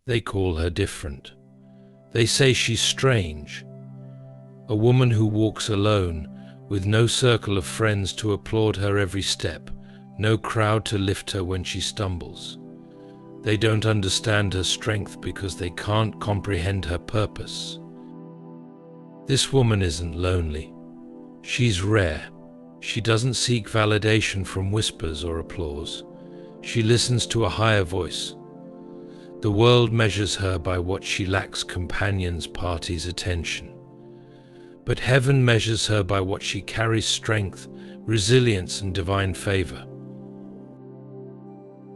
They call her different. They say she's strange. A woman who walks alone, with no circle of friends to applaud her every step, no crowd to lift her when she stumbles. They don't understand her strength because they can't comprehend her purpose. This woman isn't lonely. She's rare. She doesn't seek validation from whispers or applause. She listens to a higher voice. The world measures her by what she lacks: companions, parties, attention. But heaven measures her by what she carries: strength, resilience, and divine favor.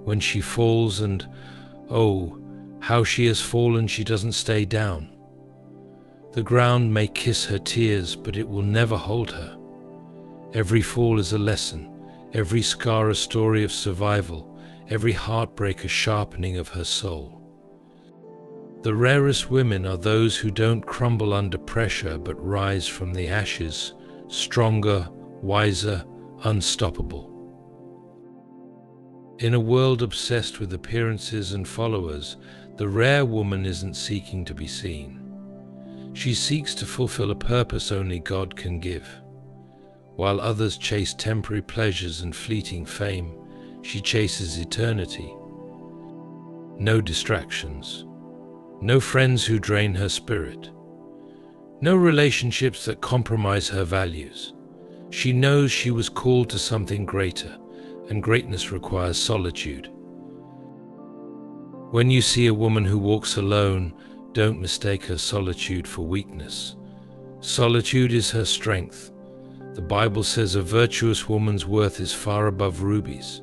When she falls, and oh, how she has fallen, she doesn't stay down. The ground may kiss her tears, but it will never hold her. Every fall is a lesson, every scar a story of survival, every heartbreak a sharpening of her soul. The rarest women are those who don't crumble under pressure but rise from the ashes, stronger, wiser, unstoppable. In a world obsessed with appearances and followers, the rare woman isn't seeking to be seen. She seeks to fulfill a purpose only God can give. While others chase temporary pleasures and fleeting fame, she chases eternity. No distractions. No friends who drain her spirit. No relationships that compromise her values. She knows she was called to something greater, and greatness requires solitude. When you see a woman who walks alone, don't mistake her solitude for weakness. Solitude is her strength. The Bible says a virtuous woman's worth is far above rubies.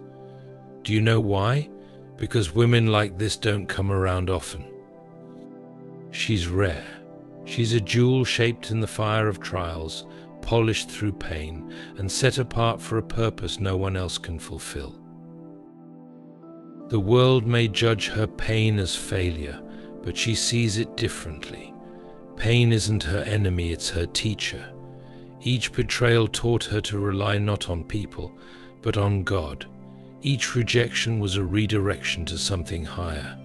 Do you know why? Because women like this don't come around often. She's rare. She's a jewel shaped in the fire of trials, polished through pain, and set apart for a purpose no one else can fulfill. The world may judge her pain as failure, but she sees it differently. Pain isn't her enemy, it's her teacher. Each betrayal taught her to rely not on people, but on God. Each rejection was a redirection to something higher.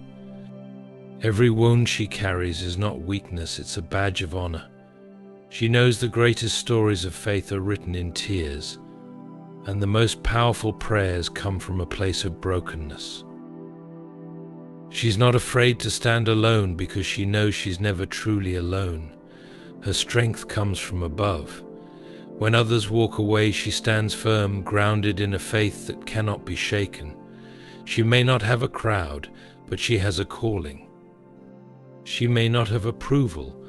Every wound she carries is not weakness, it's a badge of honor. She knows the greatest stories of faith are written in tears, and the most powerful prayers come from a place of brokenness. She's not afraid to stand alone because she knows she's never truly alone. Her strength comes from above. When others walk away, she stands firm, grounded in a faith that cannot be shaken. She may not have a crowd, but she has a calling. She may not have approval,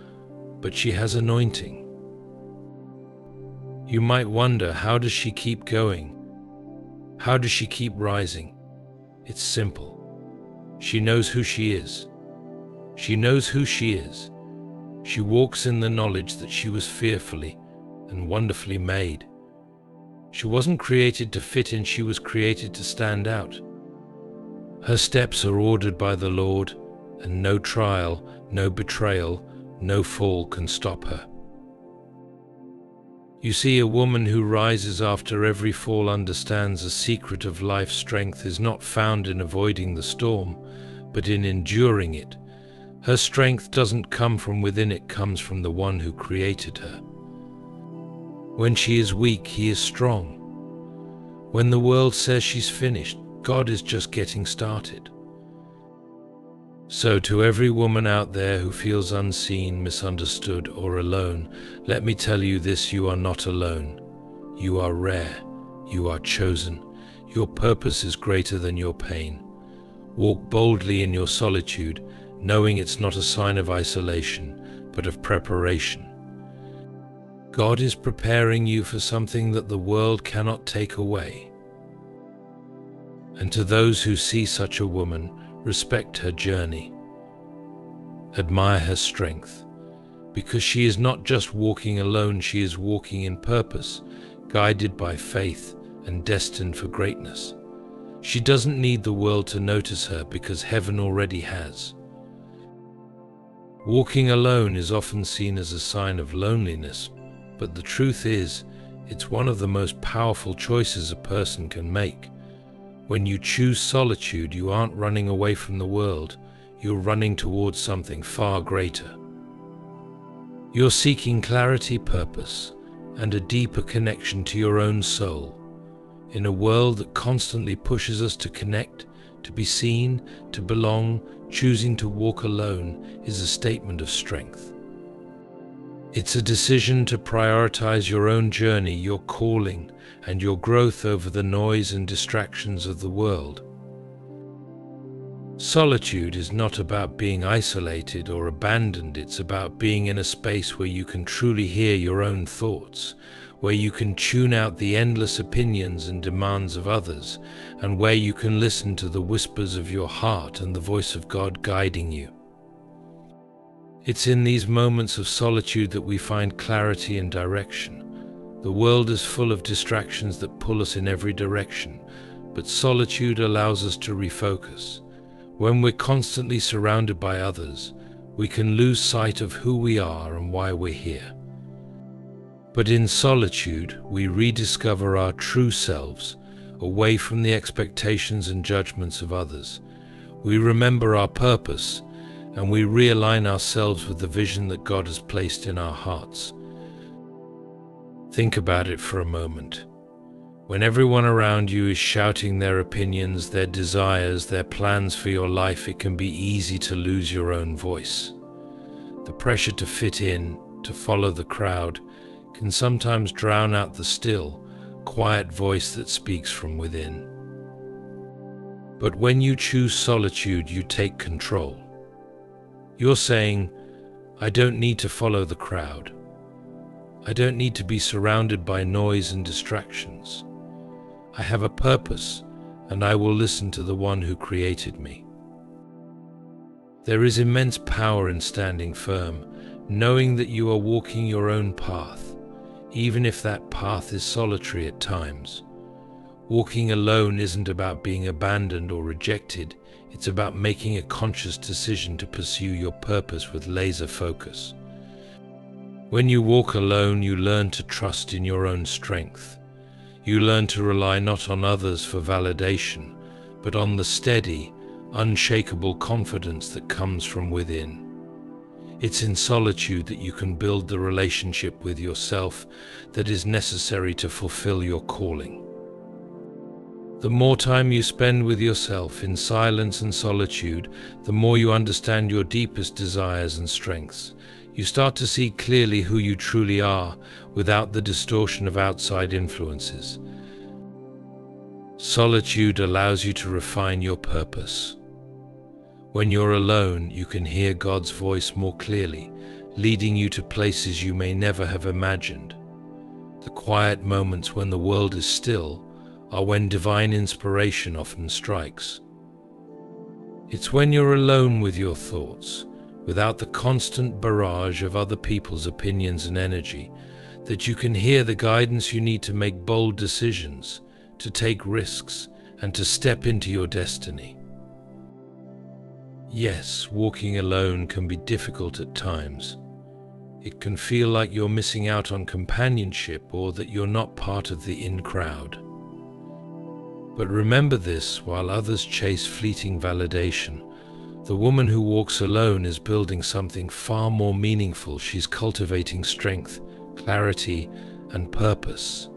but she has anointing. You might wonder, how does she keep going? How does she keep rising? It's simple. She knows who she is. She knows who she is. She walks in the knowledge that she was fearfully and wonderfully made. She wasn't created to fit in, she was created to stand out. Her steps are ordered by the Lord, and no trial, no betrayal, no fall can stop her. You see, a woman who rises after every fall understands the secret of life's strength is not found in avoiding the storm, but in enduring it. Her strength doesn't come from within, it comes from the one who created her. When she is weak, he is strong. When the world says she's finished, God is just getting started. So to every woman out there who feels unseen, misunderstood, or alone, let me tell you this: you are not alone. You are rare. You are chosen. Your purpose is greater than your pain. Walk boldly in your solitude, knowing it's not a sign of isolation, but of preparation. God is preparing you for something that the world cannot take away. And to those who see such a woman, respect her journey. Admire her strength, because she is not just walking alone, she is walking in purpose, guided by faith and destined for greatness. She doesn't need the world to notice her because heaven already has. Walking alone is often seen as a sign of loneliness, but the truth is, it's one of the most powerful choices a person can make. When you choose solitude, you aren't running away from the world, you're running towards something far greater. You're seeking clarity, purpose, and a deeper connection to your own soul. In a world that constantly pushes us to connect, to be seen, to belong, choosing to walk alone is a statement of strength. It's a decision to prioritize your own journey, your calling, and your growth over the noise and distractions of the world. Solitude is not about being isolated or abandoned. It's about being in a space where you can truly hear your own thoughts, where you can tune out the endless opinions and demands of others, and where you can listen to the whispers of your heart and the voice of God guiding you. It's in these moments of solitude that we find clarity and direction. The world is full of distractions that pull us in every direction, but solitude allows us to refocus. When we're constantly surrounded by others, we can lose sight of who we are and why we're here. But in solitude, we rediscover our true selves, away from the expectations and judgments of others. We remember our purpose, and we realign ourselves with the vision that God has placed in our hearts. Think about it for a moment. When everyone around you is shouting their opinions, their desires, their plans for your life, it can be easy to lose your own voice. The pressure to fit in, to follow the crowd, can sometimes drown out the still, quiet voice that speaks from within. But when you choose solitude, you take control. You're saying, I don't need to follow the crowd. I don't need to be surrounded by noise and distractions. I have a purpose, and I will listen to the one who created me. There is immense power in standing firm, knowing that you are walking your own path, even if that path is solitary at times. Walking alone isn't about being abandoned or rejected. It's about making a conscious decision to pursue your purpose with laser focus. When you walk alone, you learn to trust in your own strength. You learn to rely not on others for validation, but on the steady, unshakable confidence that comes from within. It's in solitude that you can build the relationship with yourself that is necessary to fulfill your calling. The more time you spend with yourself in silence and solitude, the more you understand your deepest desires and strengths. You start to see clearly who you truly are without the distortion of outside influences. Solitude allows you to refine your purpose. When you're alone, you can hear God's voice more clearly, leading you to places you may never have imagined. The quiet moments when the world is still are when divine inspiration often strikes. It's when you're alone with your thoughts, without the constant barrage of other people's opinions and energy, that you can hear the guidance you need to make bold decisions, to take risks, and to step into your destiny. Yes, walking alone can be difficult at times. It can feel like you're missing out on companionship or that you're not part of the in crowd. But remember this: while others chase fleeting validation, the woman who walks alone is building something far more meaningful. She's cultivating strength, clarity, and purpose.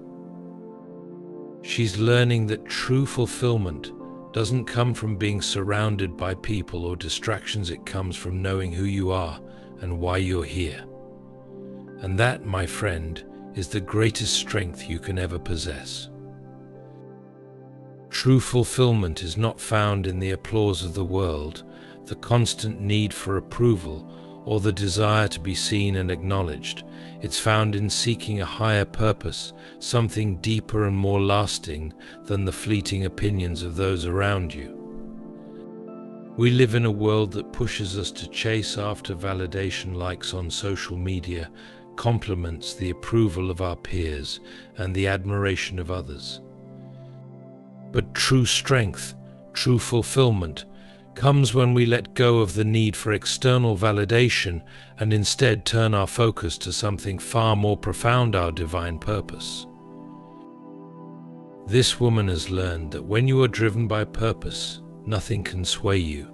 She's learning that true fulfillment doesn't come from being surrounded by people or distractions. It comes from knowing who you are and why you're here. And that, my friend, is the greatest strength you can ever possess. True fulfillment is not found in the applause of the world, the constant need for approval, or the desire to be seen and acknowledged. It's found in seeking a higher purpose, something deeper and more lasting than the fleeting opinions of those around you. We live in a world that pushes us to chase after validation, likes on social media, compliments, the approval of our peers, and the admiration of others. But true strength, true fulfillment, comes when we let go of the need for external validation and instead turn our focus to something far more profound, our divine purpose. This woman has learned that when you are driven by purpose, nothing can sway you.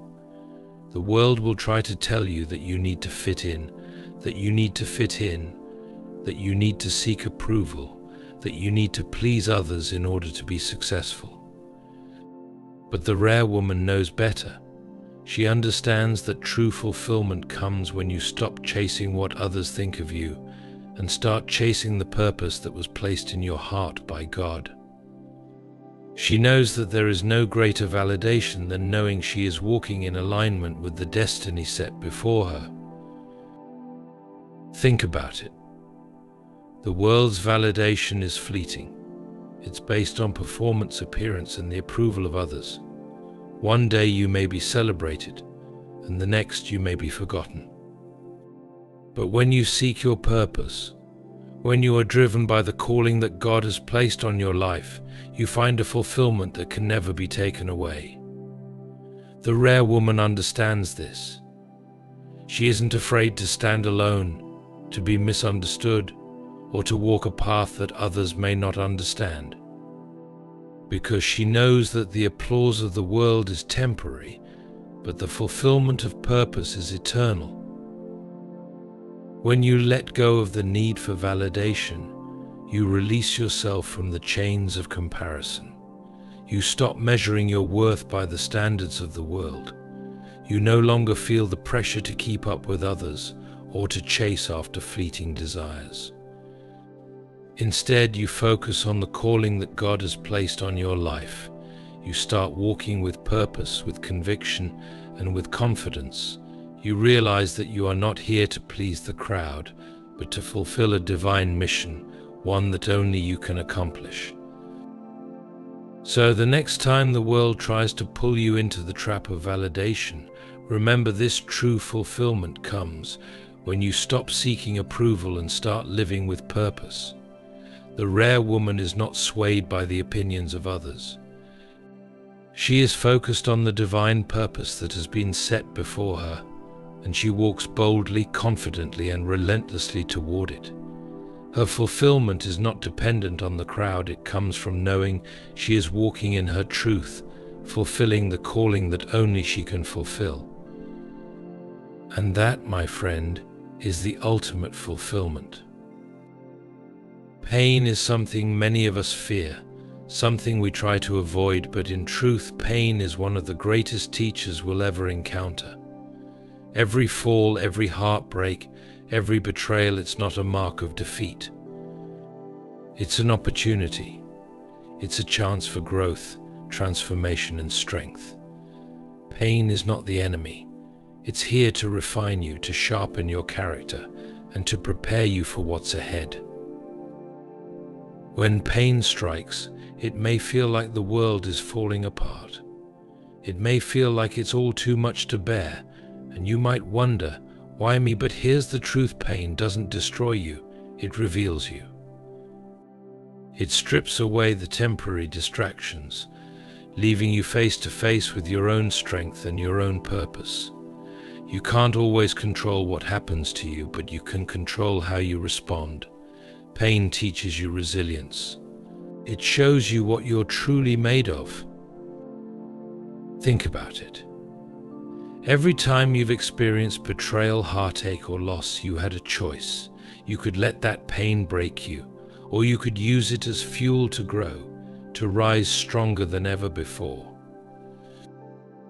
The world will try to tell you that you need to fit in, that you need to fit in, that you need to seek approval, that you need to please others in order to be successful. But the rare woman knows better. She understands that true fulfillment comes when you stop chasing what others think of you and start chasing the purpose that was placed in your heart by God. She knows that there is no greater validation than knowing she is walking in alignment with the destiny set before her. Think about it. The world's validation is fleeting. It's based on performance, appearance, and the approval of others. One day you may be celebrated, and the next you may be forgotten. But when you seek your purpose, when you are driven by the calling that God has placed on your life, you find a fulfillment that can never be taken away. The rare woman understands this. She isn't afraid to stand alone, to be misunderstood, or to walk a path that others may not understand. Because she knows that the applause of the world is temporary, but the fulfillment of purpose is eternal. When you let go of the need for validation, you release yourself from the chains of comparison. You stop measuring your worth by the standards of the world. You no longer feel the pressure to keep up with others or to chase after fleeting desires. Instead, you focus on the calling that God has placed on your life. You start walking with purpose, with conviction, and with confidence. You realize that you are not here to please the crowd, but to fulfill a divine mission, one that only you can accomplish. So the next time the world tries to pull you into the trap of validation, remember this: true fulfillment comes when you stop seeking approval and start living with purpose. The rare woman is not swayed by the opinions of others. She is focused on the divine purpose that has been set before her, and she walks boldly, confidently, and relentlessly toward it. Her fulfillment is not dependent on the crowd. It comes from knowing she is walking in her truth, fulfilling the calling that only she can fulfill. And that, my friend, is the ultimate fulfillment. Pain is something many of us fear, something we try to avoid, but in truth, pain is one of the greatest teachers we'll ever encounter. Every fall, every heartbreak, every betrayal, it's not a mark of defeat. It's an opportunity. It's a chance for growth, transformation, and strength. Pain is not the enemy. It's here to refine you, to sharpen your character, and to prepare you for what's ahead. When pain strikes, it may feel like the world is falling apart. It may feel like it's all too much to bear, and you might wonder, why me? But here's the truth: pain doesn't destroy you, it reveals you. It strips away the temporary distractions, leaving you face to face with your own strength and your own purpose. You can't always control what happens to you, but you can control how you respond. Pain teaches you resilience. It shows you what you're truly made of. Think about it. Every time you've experienced betrayal, heartache, or loss, you had a choice. You could let that pain break you, or you could use it as fuel to grow, to rise stronger than ever before.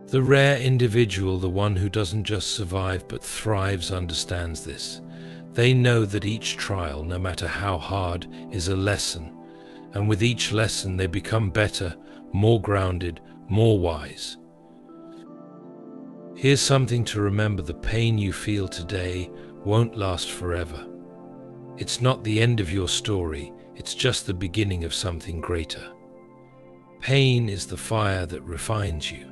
The rare individual, the one who doesn't just survive but thrives, understands this. They know that each trial, no matter how hard, is a lesson, and with each lesson they become better, more grounded, more wise. Here's something to remember: the pain you feel today won't last forever. It's not the end of your story, it's just the beginning of something greater. Pain is the fire that refines you.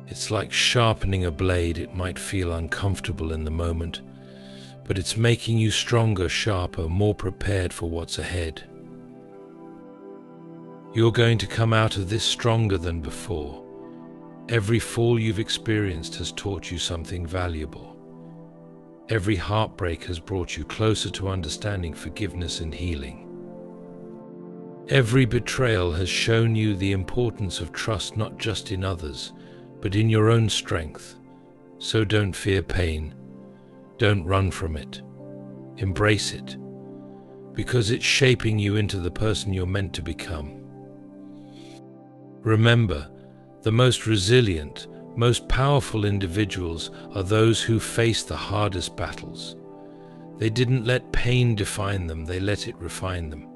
It's like sharpening a blade. It might feel uncomfortable in the moment, but it's making you stronger, sharper, more prepared for what's ahead. You're going to come out of this stronger than before. Every fall you've experienced has taught you something valuable. Every heartbreak has brought you closer to understanding forgiveness and healing. Every betrayal has shown you the importance of trust, not just in others, but in your own strength. So don't fear pain. Don't run from it. Embrace it, because it's shaping you into the person you're meant to become. Remember, the most resilient, most powerful individuals are those who face the hardest battles. They didn't let pain define them, they let it refine them.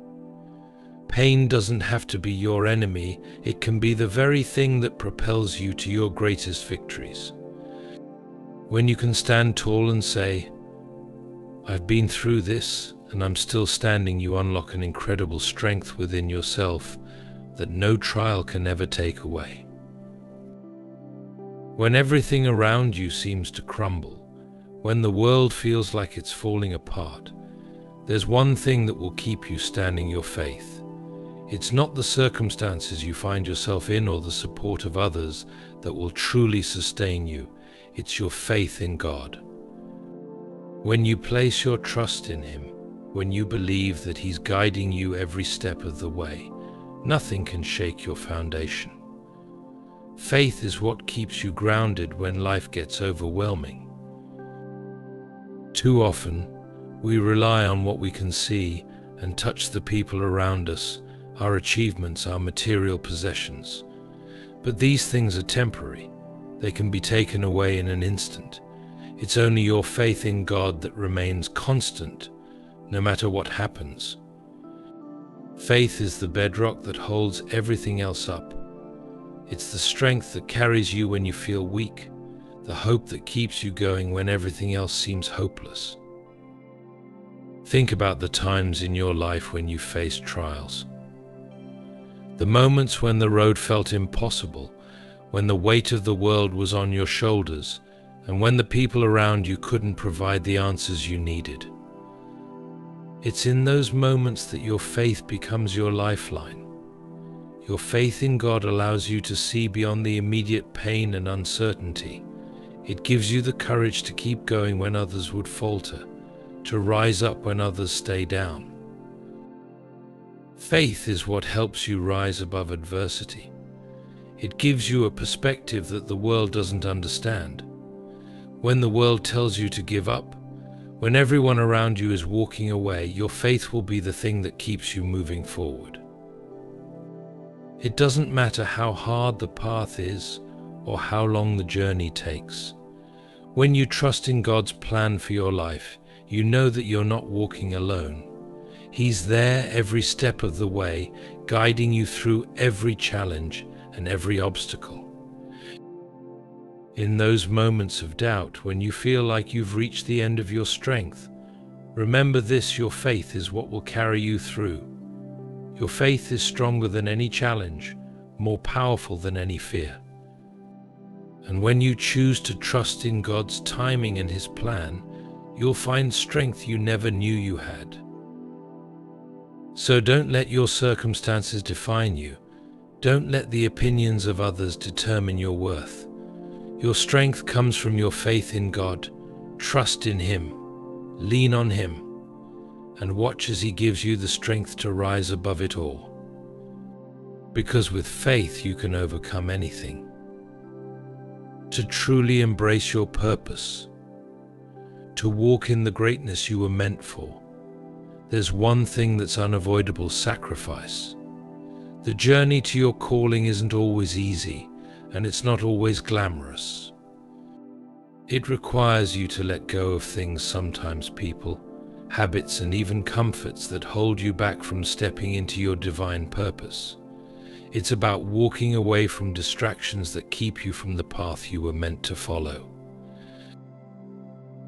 Pain doesn't have to be your enemy, it can be the very thing that propels you to your greatest victories. When you can stand tall and say, "I've been through this, and I'm still standing," you unlock an incredible strength within yourself that no trial can ever take away. When everything around you seems to crumble, when the world feels like it's falling apart, there's one thing that will keep you standing: your faith. It's not the circumstances you find yourself in or the support of others that will truly sustain you. It's your faith in God. When you place your trust in Him, when you believe that He's guiding you every step of the way, nothing can shake your foundation. Faith is what keeps you grounded when life gets overwhelming. Too often, we rely on what we can see and touch: the people around us, our achievements, our material possessions. But these things are temporary. They can be taken away in an instant. It's only your faith in God that remains constant, no matter what happens. Faith is the bedrock that holds everything else up. It's the strength that carries you when you feel weak, the hope that keeps you going when everything else seems hopeless. Think about the times in your life when you faced trials. The moments when the road felt impossible, when the weight of the world was on your shoulders, and when the people around you couldn't provide the answers you needed. It's in those moments that your faith becomes your lifeline. Your faith in God allows you to see beyond the immediate pain and uncertainty. It gives you the courage to keep going when others would falter, to rise up when others stay down. Faith is what helps you rise above adversity. It gives you a perspective that the world doesn't understand. When the world tells you to give up, when everyone around you is walking away, your faith will be the thing that keeps you moving forward. It doesn't matter how hard the path is or how long the journey takes. When you trust in God's plan for your life, you know that you're not walking alone. He's there every step of the way, guiding you through every challenge and every obstacle. In those moments of doubt, when you feel like you've reached the end of your strength, remember this: your faith is what will carry you through. Your faith is stronger than any challenge, more powerful than any fear. And when you choose to trust in God's timing and His plan, you'll find strength you never knew you had. So don't let your circumstances define you. Don't let the opinions of others determine your worth. Your strength comes from your faith in God. Trust in Him, lean on Him, and watch as He gives you the strength to rise above it all. Because with faith you can overcome anything. To truly embrace your purpose, to walk in the greatness you were meant for, there's one thing that's unavoidable: sacrifice. The journey to your calling isn't always easy, and it's not always glamorous. It requires you to let go of things, sometimes people, habits, and even comforts that hold you back from stepping into your divine purpose. It's about walking away from distractions that keep you from the path you were meant to follow.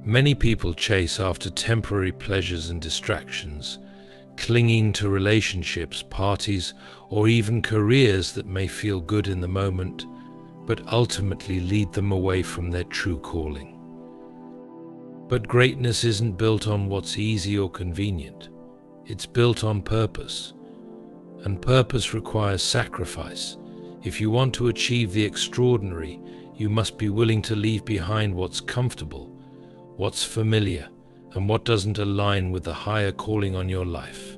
Many people chase after temporary pleasures and distractions, clinging to relationships, parties, or even careers that may feel good in the moment, but ultimately lead them away from their true calling. But greatness isn't built on what's easy or convenient. It's built on purpose. And purpose requires sacrifice. If you want to achieve the extraordinary, you must be willing to leave behind what's comfortable, what's familiar, and what doesn't align with the higher calling on your life.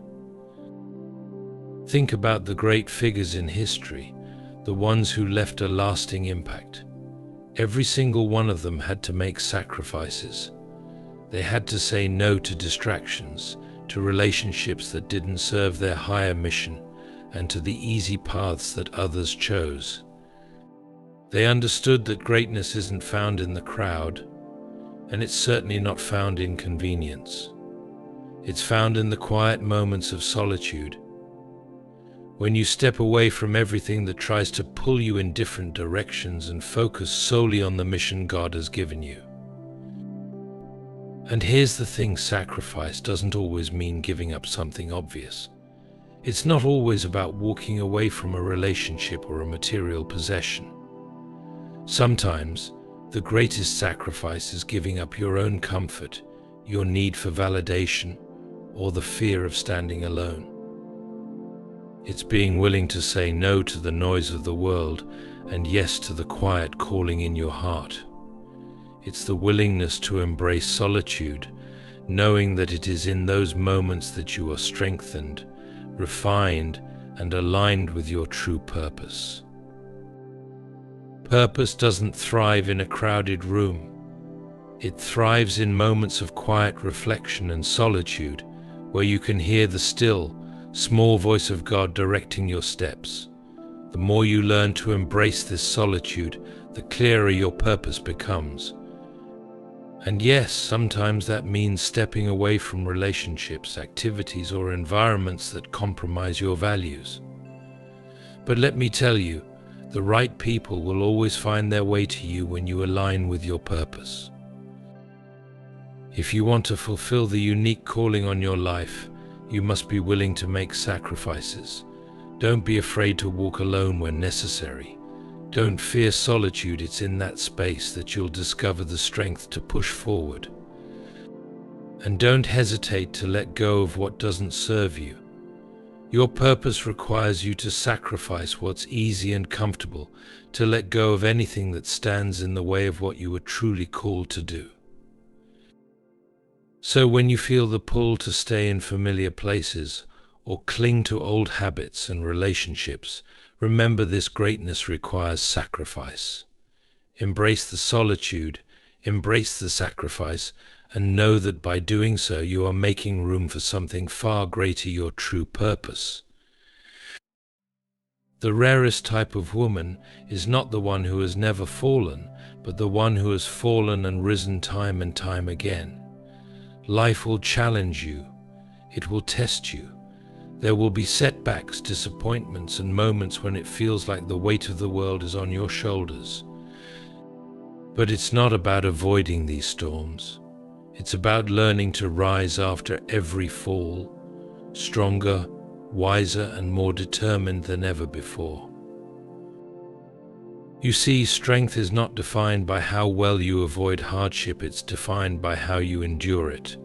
Think about the great figures in history, the ones who left a lasting impact. Every single one of them had to make sacrifices. They had to say no to distractions, to relationships that didn't serve their higher mission, and to the easy paths that others chose. They understood that greatness isn't found in the crowd, and it's certainly not found in convenience. It's found in the quiet moments of solitude, when you step away from everything that tries to pull you in different directions and focus solely on the mission God has given you. And here's the thing, sacrifice doesn't always mean giving up something obvious. It's not always about walking away from a relationship or a material possession. Sometimes, the greatest sacrifice is giving up your own comfort, your need for validation, or the fear of standing alone. It's being willing to say no to the noise of the world and yes to the quiet calling in your heart. It's the willingness to embrace solitude, knowing that it is in those moments that you are strengthened, refined, and aligned with your true purpose. Purpose doesn't thrive in a crowded room. It thrives in moments of quiet reflection and solitude, where you can hear the still, small voice of God directing your steps. The more you learn to embrace this solitude, the clearer your purpose becomes. And yes, sometimes that means stepping away from relationships, activities, or environments that compromise your values. But let me tell you, the right people will always find their way to you when you align with your purpose. If you want to fulfill the unique calling on your life, you must be willing to make sacrifices. Don't be afraid to walk alone when necessary. Don't fear solitude. It's in that space that you'll discover the strength to push forward. And don't hesitate to let go of what doesn't serve you. Your purpose requires you to sacrifice what's easy and comfortable, to let go of anything that stands in the way of what you were truly called to do. So when you feel the pull to stay in familiar places or cling to old habits and relationships, remember this greatness requires sacrifice. Embrace the solitude, embrace the sacrifice, and know that by doing so you are making room for something far greater, your true purpose. The rarest type of woman is not the one who has never fallen, but the one who has fallen and risen time and time again. Life will challenge you. It will test you. There will be setbacks, disappointments, and moments when it feels like the weight of the world is on your shoulders. But it's not about avoiding these storms. It's about learning to rise after every fall, stronger, wiser, and more determined than ever before. You see, strength is not defined by how well you avoid hardship, it's defined by how you endure it.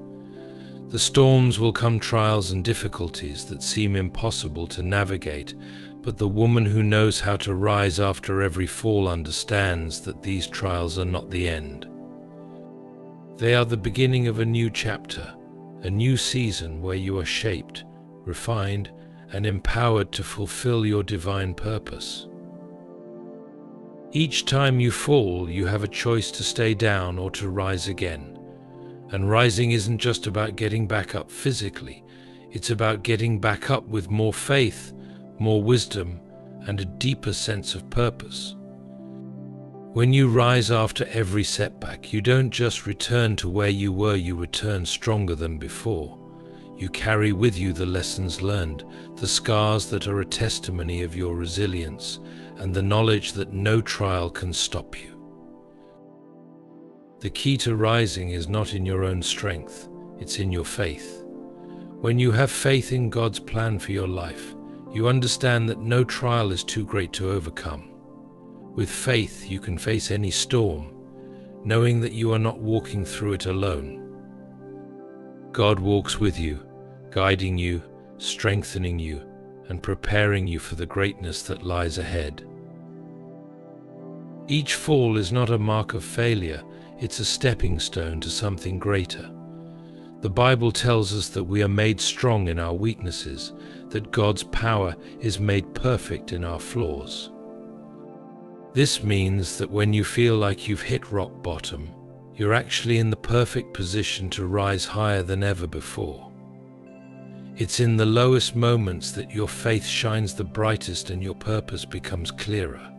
The storms will come, trials and difficulties that seem impossible to navigate, but the woman who knows how to rise after every fall understands that these trials are not the end. They are the beginning of a new chapter, a new season where you are shaped, refined, and empowered to fulfill your divine purpose. Each time you fall, you have a choice to stay down or to rise again. And rising isn't just about getting back up physically, it's about getting back up with more faith, more wisdom, and a deeper sense of purpose. When you rise after every setback, you don't just return to where you were, you return stronger than before. You carry with you the lessons learned, the scars that are a testimony of your resilience, and the knowledge that no trial can stop you. The key to rising is not in your own strength, it's in your faith. When you have faith in God's plan for your life, you understand that no trial is too great to overcome. With faith, you can face any storm, knowing that you are not walking through it alone. God walks with you, guiding you, strengthening you, and preparing you for the greatness that lies ahead. Each fall is not a mark of failure, it's a stepping stone to something greater. The Bible tells us that we are made strong in our weaknesses, that God's power is made perfect in our flaws. This means that when you feel like you've hit rock bottom, you're actually in the perfect position to rise higher than ever before. It's in the lowest moments that your faith shines the brightest and your purpose becomes clearer.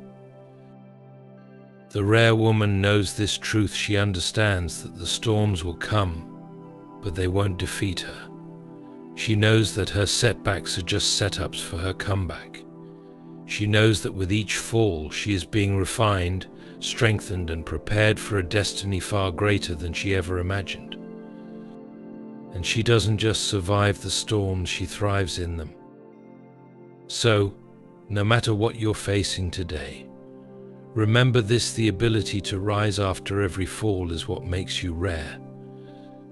The rare woman knows this truth. She understands that the storms will come, but they won't defeat her. She knows that her setbacks are just setups for her comeback. She knows that with each fall, she is being refined, strengthened, and prepared for a destiny far greater than she ever imagined. And she doesn't just survive the storms, she thrives in them. So, no matter what you're facing today, remember this: the ability to rise after every fall is what makes you rare.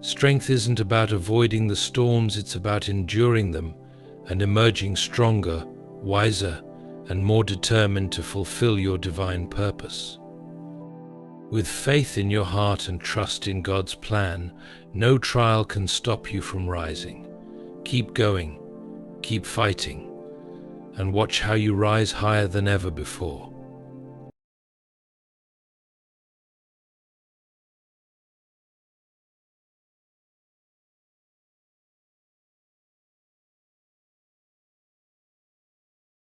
Strength isn't about avoiding the storms, it's about enduring them and emerging stronger, wiser, and more determined to fulfill your divine purpose. With faith in your heart and trust in God's plan, no trial can stop you from rising. Keep going, keep fighting, and watch how you rise higher than ever before.